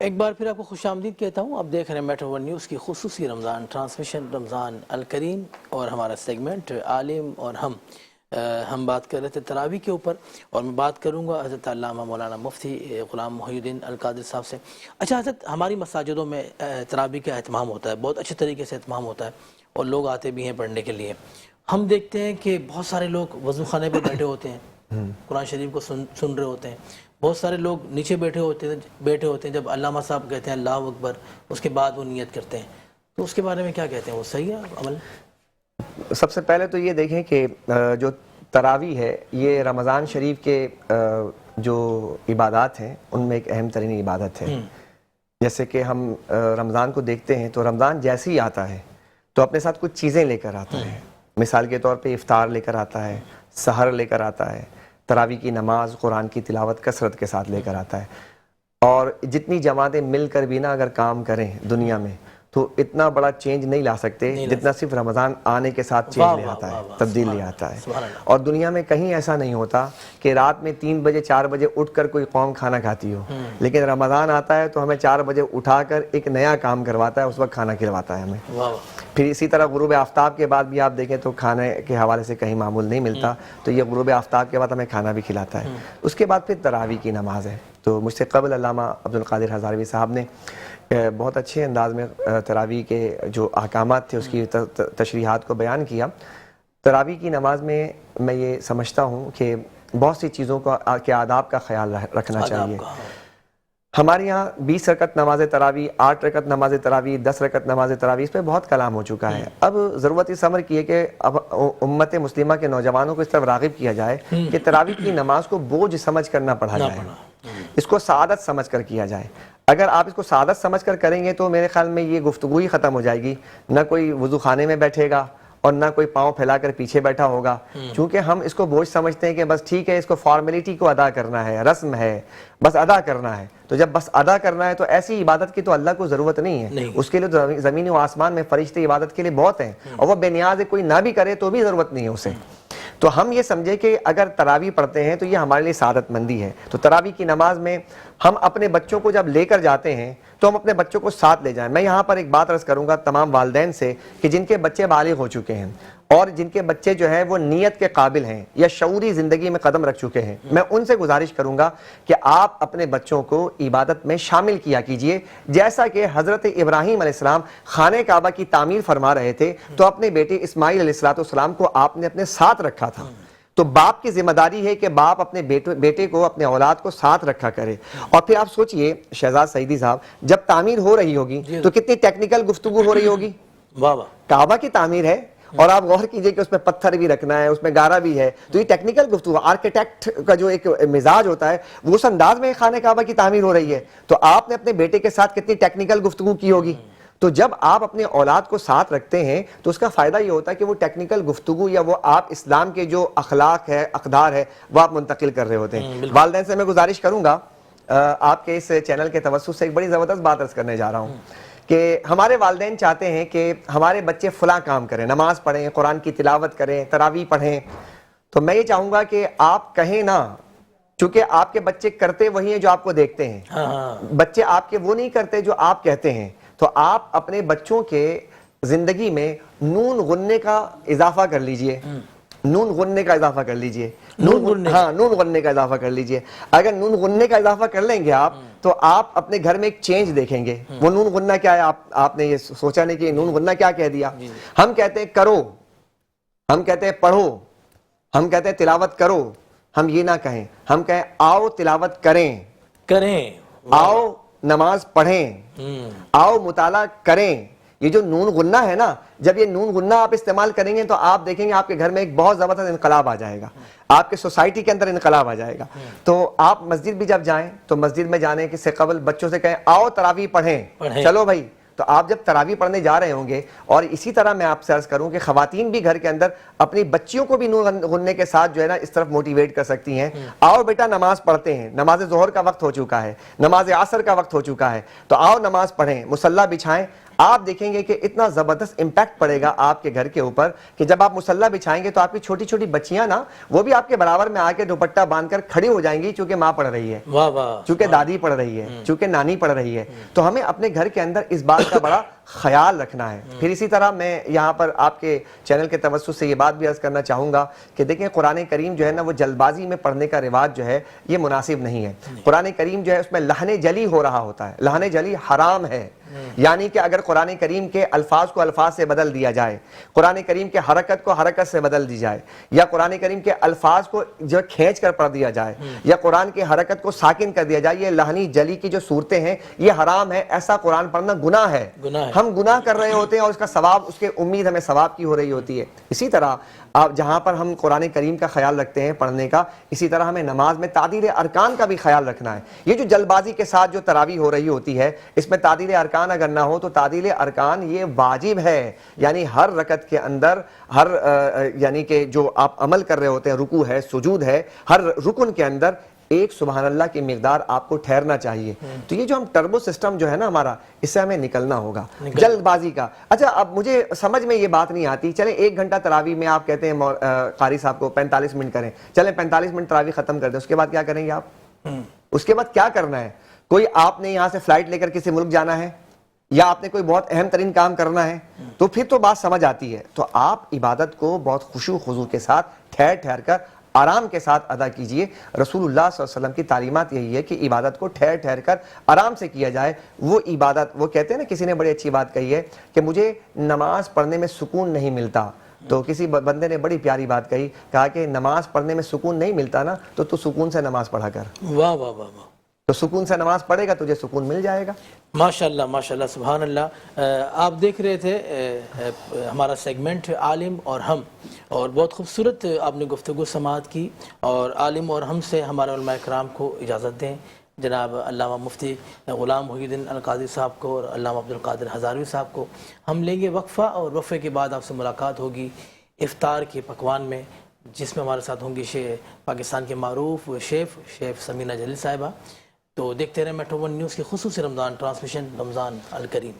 ایک بار پھر آپ کو خوش آمدید کہتا ہوں. آپ دیکھ رہے ہیں میٹرو ون نیوز کی خصوصی رمضان ٹرانسمیشن رمضان الکریم اور ہمارا سیگمنٹ عالم اور ہم بات کر رہے تھے تراویح کے اوپر اور میں بات کروں گا حضرت علامہ مولانا مفتی غلام محی الدین القادری صاحب سے. اچھا حضرت، ہماری مساجدوں میں تراویح کا اہتمام ہوتا ہے، بہت اچھے طریقے سے اہتمام ہوتا ہے اور لوگ آتے بھی ہیں پڑھنے کے لیے. ہم دیکھتے ہیں کہ بہت سارے لوگ وضو خانے پہ بیٹھے ہوتے ہیں، قرآن شریف کو سن رہے ہوتے ہیں. بہت سارے لوگ نیچے بیٹھے ہوتے ہیں جب علامہ صاحب کہتے ہیں اللہ اکبر، اس کے بعد وہ نیت کرتے ہیں. تو اس کے بارے میں کیا کہتے ہیں، وہ صحیح ہے عمل؟ سب سے پہلے تو یہ دیکھیں کہ جو تراویح ہے یہ رمضان شریف کے جو عبادات ہیں ان میں ایک اہم ترین عبادت ہے. جیسے کہ ہم رمضان کو دیکھتے ہیں تو رمضان جیسے ہی آتا ہے تو اپنے ساتھ کچھ چیزیں لے کر آتا ہے. مثال کے طور پہ افطار لے کر آتا ہے، سحر لے کر آتا ہے، تراویح کی نماز، قرآن کی تلاوت کثرت کے ساتھ لے کر آتا ہے. اور جتنی جماعتیں مل کر بھی نا اگر کام کریں دنیا میں تو اتنا بڑا چینج نہیں لا سکتے جتنا صرف رمضان آنے کے ساتھ چینج لے آتا ہے، تبدیل لے آتا ہے. اور دنیا میں کہیں ایسا نہیں ہوتا کہ رات میں 3 بجے 4 بجے اٹھ کر کوئی قوم کھانا کھاتی ہو، لیکن رمضان آتا ہے تو ہمیں 4 بجے اٹھا کر ایک نیا کام کرواتا ہے، اس وقت کھانا کھلواتا ہے ہمیں. پھر اسی طرح غروب آفتاب کے بعد بھی آپ دیکھیں تو کھانے کے حوالے سے کہیں معمول نہیں ملتا، تو یہ غروب آفتاب کے بعد ہمیں کھانا بھی کھلاتا ہے. اس کے بعد پھر تراویح کی نماز ہے. تو مجھ سے قبل علامہ عبدالقادر ہزاروی صاحب نے بہت اچھے انداز میں تراویح کے جو احکامات تھے اس کی تشریحات کو بیان کیا. تراویح کی نماز میں میں یہ سمجھتا ہوں کہ بہت سی چیزوں کے آداب کا خیال رکھنا چاہیے. ہمارے یہاں 20 رکعت نماز تراویح، 8 رکعت نماز تراویح، 10 رکعت نماز تراویح، اس پہ بہت کلام ہو چکا ہے. اب ضرورت اس امر کی ہے کہ اب امت مسلمہ کے نوجوانوں کو اس طرف راغب کیا جائے کہ تراویح کی نماز کو بوجھ سمجھ کر نہ پڑھا جائے، اس کو سعادت سمجھ کر کیا جائے. اگر آپ اس کو سعادت سمجھ کر کریں گے تو میرے خیال میں یہ گفتگو ہی ختم ہو جائے گی. نہ کوئی وضو خانے میں بیٹھے گا اور نہ کوئی پاؤں پھیلا کر پیچھے بیٹھا ہوگا، چونکہ ہم اس کو بوجھ سمجھتے ہیں کہ بس ٹھیک ہے، اس کو فارمیلٹی کو ادا کرنا ہے، رسم ہے، بس ادا کرنا ہے. تو جب بس ادا کرنا ہے تو ایسی عبادت کی تو اللہ کو ضرورت نہیں ہے. اس کے لیے زمین و آسمان میں فرشتے عبادت کے لیے بہت ہیں، اور وہ بے نیاز ہے، کوئی نہ بھی کرے تو بھی ضرورت نہیں ہے اسے. تو ہم یہ سمجھے کہ اگر تراویح پڑھتے ہیں تو یہ ہمارے لیے سعادت مندی ہے. تو تراویح کی نماز میں ہم اپنے بچوں کو جب لے کر جاتے ہیں تو ہم اپنے بچوں کو ساتھ لے جائیں. میں یہاں پر ایک بات عرض کروں گا تمام والدین سے کہ جن کے بچے بالغ ہو چکے ہیں اور جن کے بچے جو ہیں وہ نیت کے قابل ہیں یا شعوری زندگی میں قدم رکھ چکے ہیں، میں ان سے گزارش کروں گا کہ آپ اپنے بچوں کو عبادت میں شامل کیا کیجئے. جیسا کہ حضرت ابراہیم علیہ السلام خانہ کعبہ کی تعمیر فرما رہے تھے تو اپنے بیٹے اسماعیل علیہ السلام کو آپ نے اپنے ساتھ رکھا تھا. تو باپ کی ذمہ داری ہے کہ باپ اپنے بیٹے کو، اپنے اولاد کو ساتھ رکھا کرے. اور پھر آپ سوچئے شہزاد سعیدی صاحب، جب تعمیر ہو رہی ہوگی تو کتنی ٹیکنیکل گفتگو ہو رہی ہوگی. کعبہ کی تعمیر ہے اور آپ غور کیجئے کہ اس میں پتھر بھی رکھنا ہے، اس میں گارا بھی ہے، تو یہ ٹیکنیکل گفتگو. آرکیٹیکٹ کا جو ایک مزاج ہوتا ہے وہ اس انداز میں خانہ کعبہ کی تعمیر ہو رہی ہے. تو آپ نے اپنے بیٹے کے ساتھ کتنی ٹیکنیکل گفتگو کی ہوگی. تو جب آپ اپنے اولاد کو ساتھ رکھتے ہیں تو اس کا فائدہ یہ ہوتا ہے کہ وہ ٹیکنیکل گفتگو یا وہ آپ اسلام کے جو اخلاق ہے، اقدار ہے، وہ آپ منتقل کر رہے ہوتے ہیں. والدین سے میں گزارش کروں گا، آپ کے اس چینل کے توسط سے ایک بڑی زبردست بات عرض کرنے جا رہا ہوں کہ ہمارے والدین چاہتے ہیں کہ ہمارے بچے فلاں کام کریں، نماز پڑھیں، قرآن کی تلاوت کریں، تراویح پڑھیں. تو میں یہ چاہوں گا کہ آپ کہیں نہ، چونکہ آپ کے بچے کرتے وہی ہیں جو آپ کو دیکھتے ہیں. بچے آپ کے وہ نہیں کرتے جو آپ کہتے ہیں. تو آپ اپنے بچوں کے زندگی میں نون غننے کا اضافہ کر لیجئے. نون غننے کا اضافہ کر لیجئے. نون غننے کا اضافہ کر لیجئے. اگر نون غننے کا اضافہ کر لیں گے آپ تو آپ اپنے گھر میں ایک چینج دیکھیں گے. وہ نون غنہ کیا ہے، آپ نے یہ سوچا نہیں کہ نون غنہ کیا کہہ دیا. ہم کہتے ہیں کرو، ہم کہتے ہیں پڑھو، ہم کہتے ہیں تلاوت کرو. ہم یہ نہ کہیں، ہم کہیں آؤ تلاوت کریں، آؤ نماز پڑھیں، آؤ مطالعہ کریں. یہ جو نون غنہ ہے نا، جب یہ نون غنہ آپ استعمال کریں گے تو آپ دیکھیں گے آپ کے گھر میں ایک بہت زبردست انقلاب آ جائے گا، آپ کے سوسائٹی کے اندر انقلاب آ جائے گا. تو آپ مسجد بھی جب جائیں تو مسجد میں جانے سے قبل بچوں سے کہیں آؤ تراویح پڑھیں، چلو بھائی. تو آپ جب تراویح پڑھنے جا رہے ہوں گے، اور اسی طرح میں آپ سے عرض کروں کہ خواتین بھی گھر کے اندر اپنی بچیوں کو بھی نون غننے کے ساتھ جو ہے نا اس طرف موٹیویٹ کر سکتی ہیں. آؤ بیٹا نماز پڑھتے ہیں، نماز ظہر کا وقت ہو چکا ہے، نماز عصر کا وقت ہو چکا ہے، تو آؤ نماز پڑھیں، مصلی بچھائیں، آپ دیکھیں گے کہ اتنا زبردست امپیکٹ پڑے گا آپ کے گھر کے اوپر کہ جب آپ مصلی بچھائیں گے تو آپ کی چھوٹی چھوٹی بچیاں نا وہ بھی آپ کے برابر میں آ کے دوپٹہ باندھ کر کھڑی ہو جائیں گی، چونکہ ماں پڑھ رہی ہے، واہ واہ، چونکہ دادی پڑھ رہی ہے، چونکہ نانی پڑھ رہی ہے. تو ہمیں اپنے گھر کے اندر اس بات کا بڑا خیال رکھنا ہے. پھر اسی طرح میں یہاں پر آپ کے چینل کے توسط سے یہ بات بھی عرض کرنا چاہوں گا کہ دیکھیں قرآن کریم جو ہے نا وہ جلد بازی میں پڑھنے کا رواج جو ہے یہ مناسب نہیں ہے. قرآن کریم جو ہے اس میں لہن جلی ہو رہا ہوتا ہے، لہن جلی حرام ہے. یعنی کہ اگر قرآن کریم کے الفاظ کو الفاظ سے بدل دیا جائے، قرآن کریم کے حرکت کو حرکت سے بدل دی جائے، یا قرآن کریم کے الفاظ کو جو کھینچ کر پڑھ دیا جائے، یا قرآن کی حرکت کو ساکن کر دیا جائے، یہ لہنی جلی کی جو صورتیں ہیں یہ حرام ہے. ایسا قرآن پڑھنا گناہ ہے. ہم گناہ کر رہے ہوتے ہیں اور اس کا ثواب، اس کے امید ہمیں ثواب کی ہو رہی ہوتی ہے. اسی طرح آپ جہاں پر ہم قرآن کریم کا خیال رکھتے ہیں پڑھنے کا، اسی طرح ہمیں نماز میں تعدیل ارکان کا بھی خیال رکھنا ہے. یہ جو جلد بازی کے ساتھ جو تراویح ہو رہی ہوتی ہے اس میں تعدیل ارکان اگر نہ ہو تو تعدیل ارکان یہ واجب ہے. یعنی ہر رکعت کے اندر ہر یعنی کہ جو آپ عمل کر رہے ہوتے ہیں، رکوع ہے، سجود ہے، ہر رکن کے اندر ایک سبحان اللہ کی مقدار آپ کو ٹھہرنا چاہیے. تو یہ جو ہم ٹربو سسٹم جو ہے نا ہمارا، اس سے ہمیں نکلنا ہوگا جلد بازی کا. اچھا اب مجھے سمجھ میں یہ بات نہیں آتی، چلیں 1 گھنٹہ تراویح میں آپ کہتے ہیں قاری صاحب کو 45 منٹ کریں، چلیں 45 منٹ تراویح ختم کر دیں، اس کے بعد کیا کریں گے آپ؟ اس کے بعد کیا کرنا ہے؟ کوئی آپ نے یہاں سے فلائٹ لے کر کسی ملک جانا ہے یا آپ نے کوئی بہت اہم ترین کام کرنا ہے تو پھر تو بات سمجھ آتی ہے. تو آپ عبادت کو بہت خشوع و خضوع کے ساتھ ٹھہر ٹھہر کر آرام کے ساتھ ادا کیجئے. رسول اللہ صلی اللہ علیہ وسلم کی تعلیمات یہی ہے کہ عبادت کو ٹھہر ٹھہر کر آرام سے کیا جائے. وہ عبادت، وہ کہتے ہیں نا، کسی نے بڑی اچھی بات کہی ہے کہ مجھے نماز پڑھنے میں سکون نہیں ملتا. تو کسی بندے نے بڑی پیاری بات کہی، کہا کہ نماز پڑھنے میں سکون نہیں ملتا نا تو سکون سے نماز پڑھا کر. واہ واہ واہ واہ. تو سکون سے نماز پڑھے گا تجھے سکون مل جائے گا. ماشاءاللہ ماشاءاللہ، سبحان اللہ. آپ دیکھ رہے تھے ہمارا سیگمنٹ عالم اور ہم، اور بہت خوبصورت آپ نے گفتگو سماعت کی. اور عالم اور ہم سے ہمارے علماء کرام کو اجازت دیں. جناب علامہ مفتی غلام محی الدین القادری صاحب کو اور علامہ عبد القادر ہزاروی صاحب کو. ہم لیں گے وقفہ، اور وقفے کے بعد آپ سے ملاقات ہوگی افطار کے پکوان میں، جس میں ہمارے ساتھ ہوں گی پاکستان کے معروف شیف سمینہ جلیل صاحبہ. تو دیکھتے رہیں میٹرو ون نیوز کی خصوصی رمضان ٹرانسمیشن، رمضان الکریم.